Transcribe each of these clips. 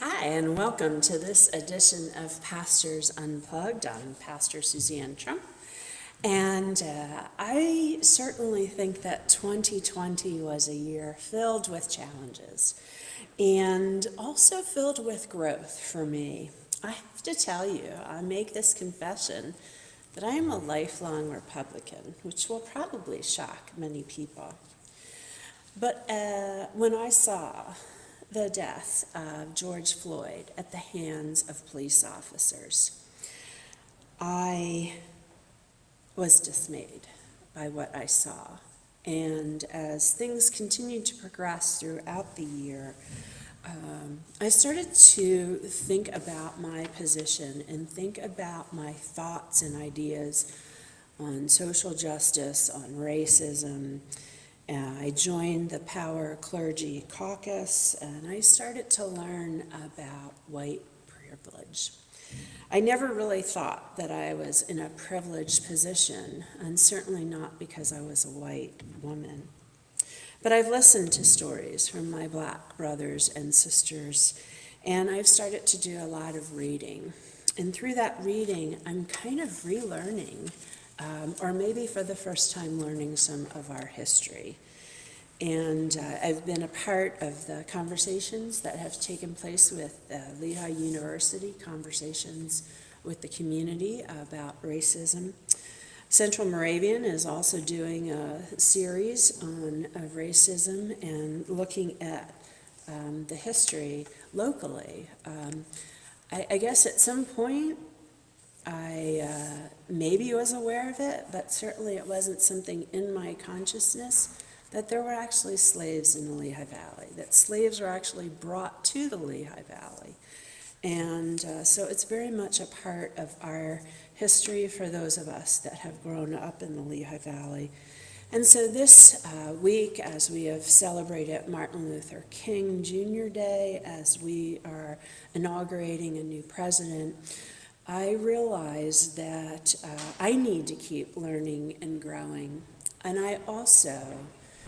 Hi, and welcome to this edition of Pastors Unplugged. I'm Pastor Suzanne Trump, and I certainly think that 2020 was a year filled with challenges and also filled with growth for me. I have to tell you, I make this confession that I am a lifelong Republican, which will probably shock many people. But when I saw the death of George Floyd at the hands of police officers, I was dismayed by what I saw. And as things continued to progress throughout the year, I started to think about my position and think about my thoughts and ideas on social justice, on racism. I joined the Power Clergy Caucus, and I started to learn about white privilege. I never really thought that I was in a privileged position, and certainly not because I was a white woman. But I've listened to stories from my black brothers and sisters, and I've started to do a lot of reading. And through that reading, I'm kind of relearning, or maybe for the first time learning some of our history. And I've been a part of the conversations that have taken place with Lehigh University, conversations with the community about racism. Central Moravian is also doing a series on racism and looking at the history locally. I guess at some point I maybe was aware of it, but certainly it wasn't something in my consciousness that there were actually slaves in the Lehigh Valley, that slaves were actually brought to the Lehigh Valley. And so it's very much a part of our history for those of us that have grown up in the Lehigh Valley. And so this week, as we have celebrated Martin Luther King Jr. Day, as we are inaugurating a new president, I realize that I need to keep learning and growing. And I also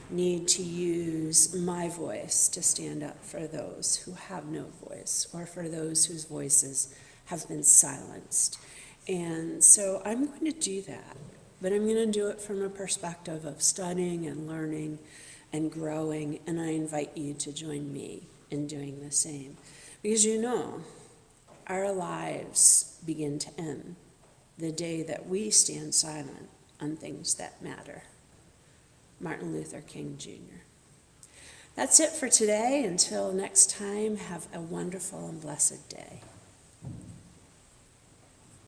need to use my voice to stand up for those who have no voice or for those whose voices have been silenced. And so I'm going to do that, but I'm going to do it from a perspective of studying and learning and growing, and I invite you to join me in doing the same. Because our lives begin to end the day that we stand silent on things that matter. Martin Luther King Jr. That's it for today. Until next time, have a wonderful and blessed day.